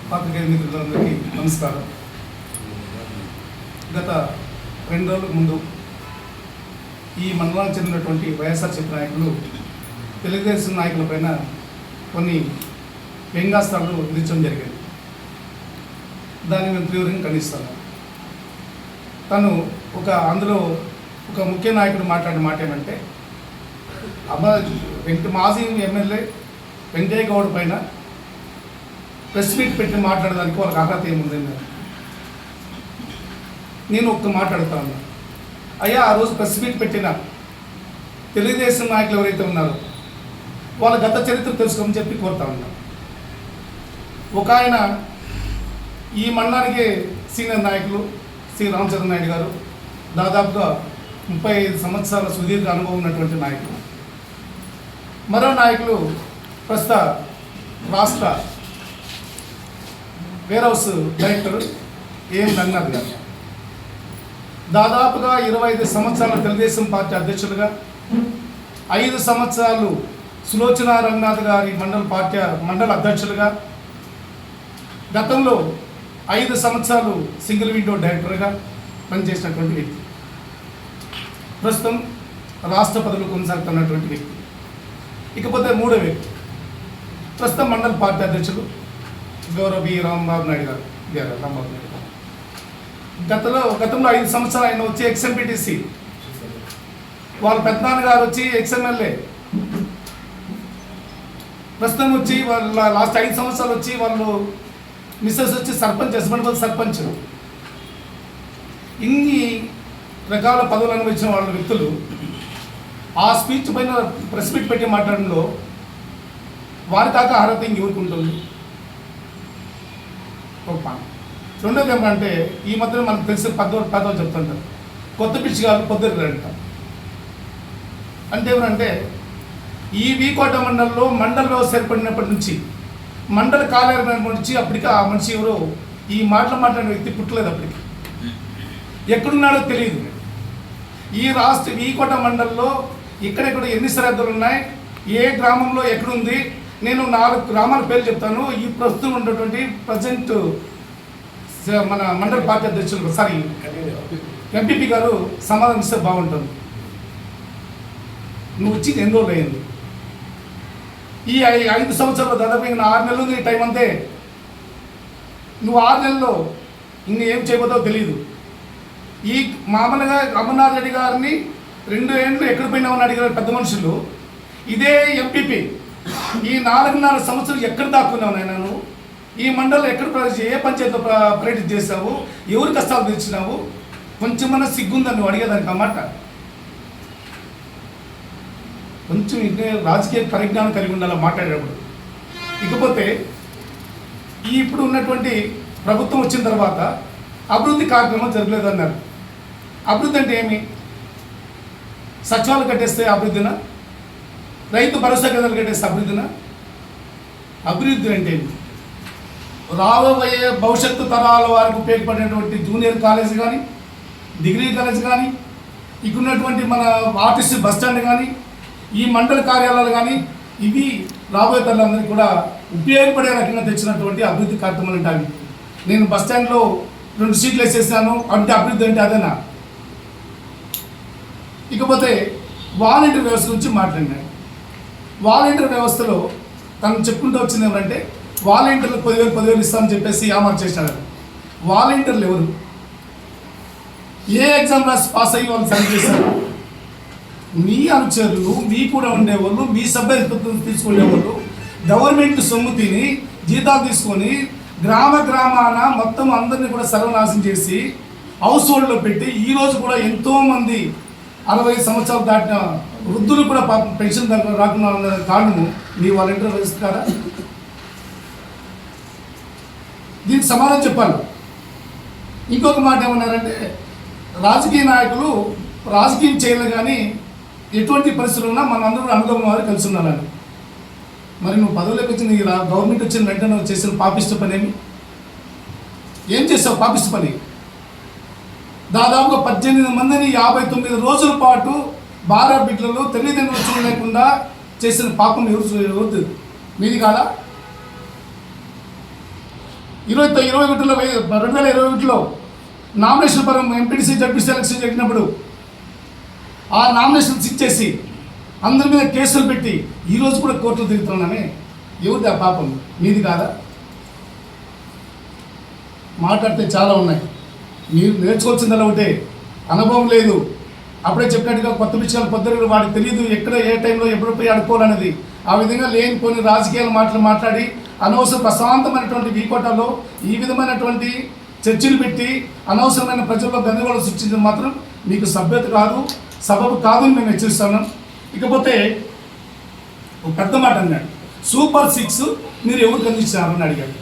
పాత్రికేయ మిత్రులందరికీ నమస్కారం. గత 2 రోజుల ముందు ఈ మండలానికి చెందినటువంటి వైఎస్ఆర్సీపీ నాయకులు తెలుగుదేశం నాయకులపైన కొన్ని వ్యంగ్యాస్త్రాలు విధించడం జరిగింది. దాన్ని మేము తీవ్రంగా ఖండిస్తాను. అందులో ఒక ముఖ్య నాయకుడు మాట్లాడిన మాట ఏమంటే, మాజీ ఎమ్మెల్యే వెంకయ్య గౌడ్ పైన ప్రెస్ మీట్ పెట్టి మాట్లాడడానికి వాళ్ళకి అర్హత ఏముందని నేను మాట్లాడుతాను. అయ్యా, ఆ రోజు ప్రెస్ మీట్ పెట్టిన తెలుగుదేశం నాయకులు ఎవరైతే ఉన్నారో వాళ్ళ గత చరిత్ర తెలుసుకోమని చెప్పి కోరుతా ఉన్నాను. ఒక ఆయన ఈ మండలానికి సీనియర్ నాయకులు శ్రీ రామచంద్ర నాయుడు గారు, దాదాపుగా 35 సంవత్సరాల సుదీర్ఘ అనుభవం ఉన్నటువంటి నాయకులు. మరో నాయకులు ప్రస్తుత రాష్ట్ర వేర్ హౌస్ డైరెక్టర్ ఏం రంగనాథ్ గారు, దాదాపుగా 25 సంవత్సరాల తెలుగుదేశం పార్టీ అధ్యక్షులుగా, 5 సంవత్సరాలు సులోచన రంగనాథ్ గారి మండల అధ్యక్షులుగా, గతంలో 5 సంవత్సరాలు సింగిల్ విండో డైరెక్టర్గా పనిచేసినటువంటి వ్యక్తి, ప్రస్తుతం రాష్ట్ర పదవులు కొనసాగుతున్నటువంటి వ్యక్తి. ఇకపోతే మూడో వ్యక్తి ప్రస్తుతం మండల పార్టీ అధ్యక్షులు గౌరవ బి రాంబాబు నాయుడు గారు. గతంలో 5 సంవత్సరాలు ఆయన వచ్చి ఎక్స్ఎంపీటీసీ, వాళ్ళ పెద్దనాన్న గారు వచ్చి ఎక్స్ఎమ్మెల్యే, ప్రస్తుతం వచ్చి వాళ్ళ లాస్ట్ 5 సంవత్సరాలు వచ్చి వాళ్ళు మిస్సెస్ వచ్చి సర్పంచ్, హస్బెండ్ సర్పంచ్. ఇన్ని రకాల పదవులు అనుభవించిన వాళ్ళ వ్యక్తులు ఆ స్పీచ్ పైన ప్రెస్ మీట్ పెట్టి మాట్లాడడంలో వారి దాకా అర్హత ఇంకెవరికి ఉంటుంది? ఒక పాయింట్. రెండోది ఏమంటే, ఈ మధ్యన మనకు తెలిసిన పెద్దవాళ్ళు చెప్తుంటారు, కొత్త పిచ్చి కాదు పొద్దురు అంటారు. అంటే ఏమంటే, ఈ వీకోట మండలంలో మండల వ్యవస్థ ఏర్పడినప్పటి నుంచి, మండల కార్యాలయం నుంచి అప్పటికి ఆ మనిషి ఎవరో ఈ మాట్లాడిన వ్యక్తి పుట్టలేదు. అప్పటికి ఎక్కడున్నాడో తెలియదు. ఈ వీకోట మండలంలో ఇక్కడెక్కడ ఎన్ని సరిహద్దులు ఉన్నాయి, ఏ గ్రామంలో ఎక్కడుంది, నేను 4 గ్రామాల పేర్లు చెప్తాను. ఈ ప్రస్తుతం ఉన్నటువంటి ప్రజెంట్ మన మండల పార్టీ అధ్యక్షులు ఎంపీపీ గారు సమాధానం ఇస్తే బాగుంటుంది. నువ్వు వచ్చి ఎన్ని రోజులు అయింది? ఈ 5 సంవత్సరాలు దాదాపు 6 నెలలు నీ టైం అంతే. నువ్వు 6 నెలల్లో ఏం చేయబోతావో తెలియదు. ఈ మామూలుగా అమర్నాథ్ రెడ్డి గారిని 2 ఏళ్ళు ఎక్కడ పోయినామని అడిగారు పెద్ద మనుషులు. ఇదే ఎంపీపీ ఈ 4.5 సంవత్సరాలు ఎక్కడ దాక్కున్నావు నాయన? నువ్వు ఈ మండలం ఎక్కడ ఏ పంచాయతీలో పర్యటన చేసావు? ఎవరి కష్టాలు తెచ్చినావు? కొంచెమన్నా సిగ్గుందని నువ్వు అడిగేదానికి అన్నమాట. కొంచెం రాజకీయ పరిజ్ఞానం కలిగి ఉండాలి మాట్లాడేటప్పుడు. ఇకపోతే ఇప్పుడు ఉన్నటువంటి ప్రభుత్వం వచ్చిన తర్వాత అభివృద్ధి కార్యక్రమం జరగలేదు అన్నారు. అభివృద్ధి అంటే ఏమి? సచివాలయం కట్టేస్తే అభివృద్ధినా? రైతు భరోసా కేంద్రాలు కట్టేస్తే అభివృద్ధినా? అభివృద్ధి అంటే రాబోయే భవిష్యత్తు తరాల వారికి ఉపయోగపడినటువంటి జూనియర్ కాలేజ్ కానీ, డిగ్రీ కాలేజ్ కానీ, ఇక్కడ ఉన్నటువంటి మన ఆర్టీసీ బస్టాండ్ కానీ, ఈ మండల కార్యాలయాలు కానీ, ఇవి రాబోయే తరాలందరికీ కూడా ఉపయోగపడే రకంగా తెచ్చినటువంటి అభివృద్ధి కార్యక్రమాలు ఉంటాయి. నేను బస్టాండ్లో 2 సీట్లు వేసేసాను అంటే అభివృద్ధి అంటే అదేనా? ఇకపోతే వాలంటీర్ వ్యవస్థ గురించి మాట్లాడినాడు. వాలంటీర్ వ్యవస్థలో తను చెప్పుకుంటూ వచ్చింది ఏమంటే, వాలంటీర్లకు 10,000 ఇస్తామని చెప్పేసి ఆమోదం చేసినాడు. వాలంటీర్లు ఎవరు? ఏ ఎగ్జామ్ రాసి పాస్ అయ్యి వాళ్ళు సైన్ చేశారు? మీ అనుచరులు, మీ కూడా ఉండేవాళ్ళు, మీ సభ్యత్వం తీసుకునేవాళ్ళు గవర్నమెంట్ సొమ్ము తిని జీతాలు తీసుకొని గ్రామాన మొత్తం అందరినీ కూడా సర్వనాశనం చేసి హౌస్ హోల్డ్లో పెట్టి ఈరోజు కూడా ఎంతోమంది 60 సంవత్సరాలు దాటిన వృద్ధులు కూడా పెన్షన్ రాకుండా ఉన్న కారణము మీ వాలంటీర్ వ్యవస్థ కదా. దీనికి సమాధానం చెప్పాలి. ఇంకొక మాట ఏమన్నారంటే, రాజకీయ నాయకులు రాజకీయం చేయలేదు కానీ ఎటువంటి పరిస్థితులు ఉన్నా మనందరూ అనుభవం వారు కలిసి ఉన్నారని. మరి నువ్వు పదవులోకి వచ్చిన గవర్నమెంట్ వచ్చిన వెంటనే చేసిన పాపిష్ట పని ఏం చేసావు? పాపిష్ట పని దాదాపుగా 18 మందిని 59 రోజుల పాటు భార్య బిడ్డలు తల్లిదండ్రులు చూడలేకుండా చేసిన పాపం ఎవరు మీది కాదా? 2021లో 2021లో నామినేషన్ పరం ఎంపీటీసీ జడ్పీసీ ఎలక్షన్ జరిగినప్పుడు ఆ నామినేషన్స్ ఇచ్చేసి అందరి మీద కేసులు పెట్టి ఈరోజు కూడా కోర్టులు తిరుగుతున్నామే. ఎవరిది ఆ పాపం? మీది కాదా? మాట్లాడితే చాలా ఉన్నాయి. మీరు నేర్చుకోవాల్సిందలా ఒకటే, అనుభవం లేదు. అప్పుడే చెప్పినట్టుగా కొత్త విషయాలు పొద్దున వాడికి తెలియదు ఎక్కడ ఏ టైంలో ఎప్పుడు పోయి అడుకోవాలనేది. ఆ విధంగా లేని కొన్ని రాజకీయాల మాట్లాడి అనవసర ప్రశాంతమైనటువంటి వీకోటాలో ఈ విధమైనటువంటి చర్చలు పెట్టి అనవసరమైన ప్రజల్లో గందరగోళం సృష్టించడం మాత్రం మీకు సభ్యత కాదు, సబబు కాదు అని మేము హెచ్చరిస్తున్నాం. ఇకపోతే ఒక పెద్ద మాట అన్నాడు, సూపర్ 6 మీరు ఎవరికి అందించారని అడిగాడు.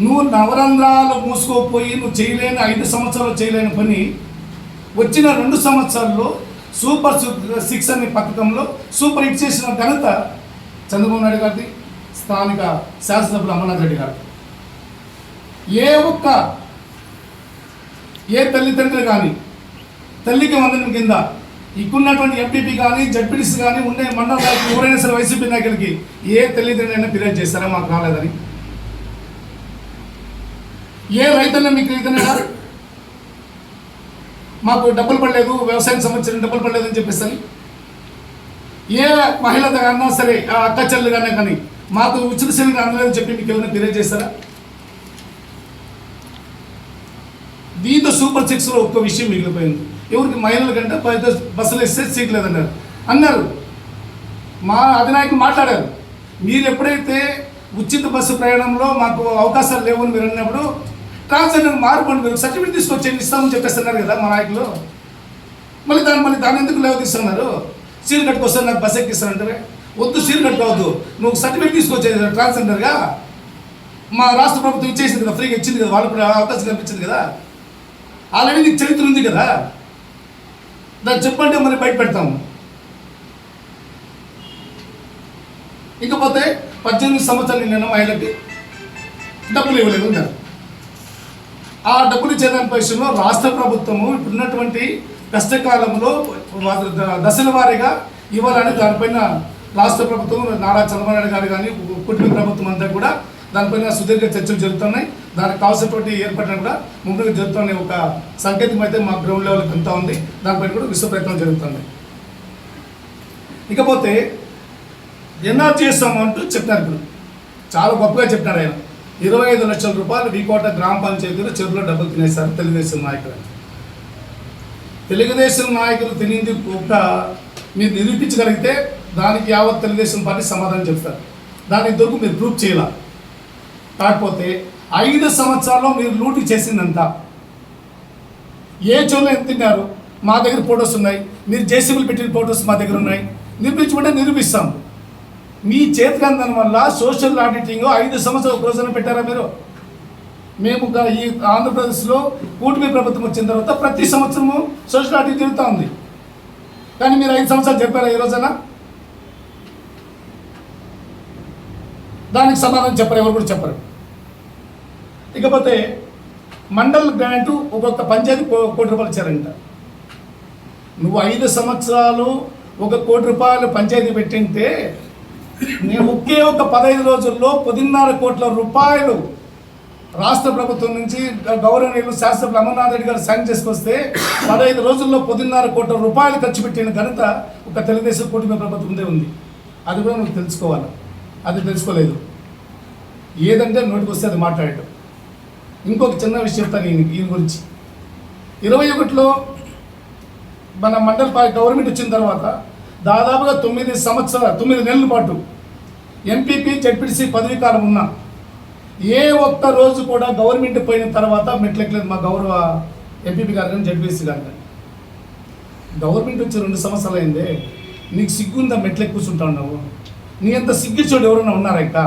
నువ్వు నవరంధ్రాలు మూసుకోపోయి నువ్వు చేయలేని 5 సంవత్సరాలు చేయలేని పని వచ్చిన 2 సంవత్సరాల్లో సూపర్ 6 అనే పథకంలో సూపర్ హిట్ చేసిన ఘనత చంద్రబాబు నాయుడు గారిది, స్థానిక శాసనసభ్యులు అమర్నాథ్ రెడ్డి గారు. ఏ తల్లిదండ్రులు కానీ తల్లికి వందనం కింద ఇక్కడున్నటువంటి ఎంపీపీ కానీ జడ్పీటీసీ కానీ ఉండే మండల నాయకులు ఎవరైనా సరే వైసీపీ నాయకులకి ఏ తల్లిదండ్రులైనా ఫిర్యాదు చేస్తారా మాకు రాలేదని? ఏ రైతన్నా మీకు రైతన్నా మాకు డబ్బులు పడలేదు, వ్యవసాయం సంబంధించిన డబ్బులు పడలేదని చెప్పేసి ఏ మహిళ అన్నా సరే ఆ అక్క చెల్లెలు కానీ మాకు ఉచిత సేవలు అందలేదని చెప్పి మీకు ఏమైనా ఫిర్యాదు చేస్తారా? దీంతో సూపర్ 6లో ఒక్క విషయం మిగిలిపోయింది. ఎవరికి మహిళల కంటే బస్సులు ఇస్తే సీట్ లేదన్నారు అన్నారు. మా అధినాయకులు మాట్లాడారు, మీరు ఎప్పుడైతే ఉచిత బస్సు ప్రయాణంలో మాకు అవకాశాలు లేవని మీరు అన్నప్పుడు ట్రాన్స్జెండర్ మార్పండి, మీరు సర్టిఫికేట్ తీసుకొచ్చేయండి ఇస్తామని చెప్పేస్తున్నారు కదా మా నాయకులు. మళ్ళీ దాన్ని ఎందుకు లేవు తీస్తున్నారు? సీల్ కట్టుకొస్తారు నాకు బస్ ఎక్కిస్తానంటే వద్దు, సీల్ కట్టుకోవద్దు, నువ్వు సర్టిఫికేట్ తీసుకొచ్చేది ట్రాన్స్జెండర్గా. మా రాష్ట్ర ప్రభుత్వం ఇచ్చేసింది కదా, ఫ్రీగా ఇచ్చింది కదా, వాళ్ళకు అవకాశం కల్పించింది కదా, ఆల్రెడీ నీకు చరిత్ర ఉంది కదా, దాన్ని చెప్పంటే మరి బయట పెడతాము. ఇకపోతే 18 సంవత్సరాలు నిన్న మహిళకి డబ్బులు ఇవ్వలేదు ఉన్నారు. ఆ డబ్బులు ఇచ్చేదాని విషయంలో రాష్ట్ర ప్రభుత్వము ఇప్పుడున్నటువంటి కష్టకాలంలో దశల వారీగా ఇవ్వాలని దానిపైన రాష్ట్ర ప్రభుత్వం నారా చంద్రబాబు నాయుడు గారు కానీ కుటుంబ ప్రభుత్వం అంతా కూడా దానిపైన సుదీర్ఘ చర్చలు జరుగుతున్నాయి. దానికి కావాల్సినటువంటి ఏర్పాట్లు కూడా ముందుగా జరుగుతున్న ఒక సంకేతం అయితే మా గ్రౌండ్ లెవెల్కి అంతా ఉంది. దానిపైన కూడా విశ్వ ప్రయత్నం జరుగుతుంది. ఇకపోతే ఎన్ఆర్ చేస్తాము అంటూ చెప్పినారు. ఇప్పుడు చాలా గొప్పగా చెప్పినారు ఆయన. 25 లక్షల రూపాయలు వీకోట గ్రామ పంచాయతీలో చెరువులో డబ్బులు తినేశారు తెలుగుదేశం నాయకులు. తెలుగుదేశం నాయకులు తినింది ఒక మీరు నిరూపించగలిగితే దానికి యావత్ తెలుగుదేశం పార్టీ సమాధానం చెప్తారు. దాని ఇంతవరకు మీరు ప్రూఫ్ చేయాల. కాకపోతే 5 సంవత్సరాల్లో మీరు లూటీ చేసిందంతా ఏ చోట్ల ఎంత తిన్నారు మా దగ్గర ఫొటోస్ ఉన్నాయి, మీరు జేసీబీలు పెట్టిన ఫొటోస్ మా దగ్గర ఉన్నాయి, నిరూపించమంటే నిరూపిస్తాం. మీ చేతికందం వల్ల సోషల్ ఆడిటింగ్ 5 సంవత్సరాల రోజున పెట్టారా మీరు? మేము ఈ ఆంధ్రప్రదేశ్లో కూటమి ప్రభుత్వం వచ్చిన తర్వాత ప్రతి సంవత్సరము సోషల్ ఆడిట్ జరుగుతూ ఉంది. కానీ మీరు 5 సంవత్సరాలు చెప్పారా ఈ రోజున? దానికి సమాధానం చెప్పరు, ఎవరు కూడా చెప్పరు. ఇకపోతే మండల్ గ్రాంటు ఒక్కొక్క పంచాయతీ ₹1 కోటి ఇచ్చారంట. నువ్వు 5 సంవత్సరాలు ₹1 కోటి పంచాయతీ పెట్టింటే నేను ఒకే ఒక 15 రోజుల్లో ₹10.5 కోట్ల రాష్ట్ర ప్రభుత్వం నుంచి గౌరవనీయులు శాసనసభ్యులు అమర్నాథ్ రెడ్డి గారు సైన్ చేసుకొస్తే 15 రోజుల్లో ₹10.5 కోట్ల ఖర్చు పెట్టిన ఘనత ఒక తెలుగుదేశం కూటమి ప్రభుత్వందే ఉంది. అది కూడా నువ్వు తెలుసుకోవాలి. అది తెలుసుకోలేదు. ఏదంటే నోటికి వస్తే అది మాట్లాడటం. ఇంకొక చిన్న విషయం చెప్తాను ఈయన గురించి. 21లో మన మండల గవర్నమెంట్ వచ్చిన తర్వాత దాదాపుగా 9 నెలల పాటు ఎంపీపీ జడ్పీటీసీ పదవీ కాలం ఉన్నా ఏ ఒక్క రోజు కూడా గవర్నమెంట్ పోయిన తర్వాత మెట్లెక్కలేదు మా గౌరవ ఎంపీపీ గారు కానీ జడ్పీటీసీ గారు కానీ. గవర్నమెంట్ వచ్చి 2 సంవత్సరాలు అయిందే, నీకు సిగ్గుందా మెట్లెక్కి కూర్చుంటా ఉన్నావు? నీ అంత సిగ్గిచ్చోడు ఎవరైనా ఉన్నారా ఇక?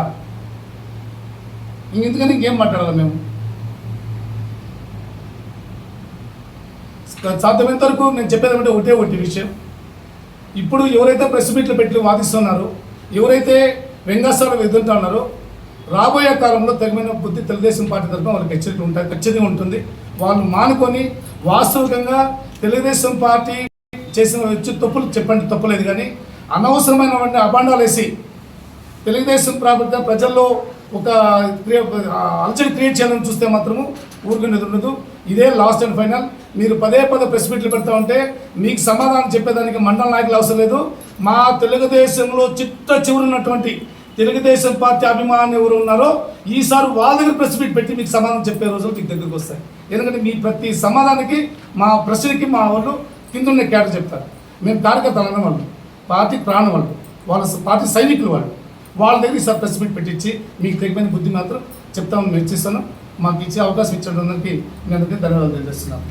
ఇంకెందుకని ఇంకేం మాట్లాడాలి మేము? సాధ్యమైనంత వరకు నేను చెప్పేదంటే ఒకటి విషయం. ఇప్పుడు ఎవరైతే ప్రెస్ మీట్లు పెట్టి వాదిస్తున్నారో, ఎవరైతే వ్యంగ్యాస్త్రాలు ఎదురుతా ఉన్నారో, రాబోయే కాలంలో తగిన బుద్ధి తెలుగుదేశం పార్టీ తరఫున వాళ్ళకి హెచ్చరికలు ఉంటాయి, ఖచ్చితంగా ఉంటుంది. వాళ్ళు మానుకొని వాస్తవికంగా తెలుగుదేశం పార్టీ చేసిన వచ్చి తప్పులు చెప్పండి, తప్పులేదు. కానీ అనవసరమైన అభాండాలు వేసి తెలుగుదేశం ప్రభుత్వం ప్రజల్లో ఒక అలచడి క్రియేట్ చేయాలని చూస్తే మాత్రము ఊరుకునేది ఉండదు. ఇదే లాస్ట్ అండ్ ఫైనల్. మీరు పదే ప్రెస్ మీట్లు పెడతా ఉంటే మీకు సమాధానం చెప్పేదానికి మండల నాయకులు అవసరం లేదు. మా తెలుగుదేశంలో చివరున్నటువంటి తెలుగుదేశం పార్టీ అభిమానులు ఎవరు ఉన్నారో ఈసారి వాళ్ళ దగ్గర ప్రెస్ మీట్ పెట్టి మీకు సమాధానం చెప్పే రోజులు మీకు దగ్గరికి వస్తాయి. ఎందుకంటే మీ ప్రతి సమాధానానికి మా ప్రశ్నకి మా వాళ్ళు కింద ఉన్న క్యాటర్ చెప్తారు. మేము కార్యకర్తలైన వాళ్ళు, పార్టీ ప్రాణం వాళ్ళు, వాళ్ళ పార్టీ సైనికులు వాళ్ళు, వాళ్ళ దగ్గర ఈసారి ప్రెస్ మీట్ పెట్టించి మీకు తగిన బుద్ధి మాత్రం చెప్తామని మెచ్చిస్తాను. మాకు ఇచ్చే అవకాశం ఇచ్చినందుకు నేను ధన్యవాదాలు తెలియజేస్తున్నాను.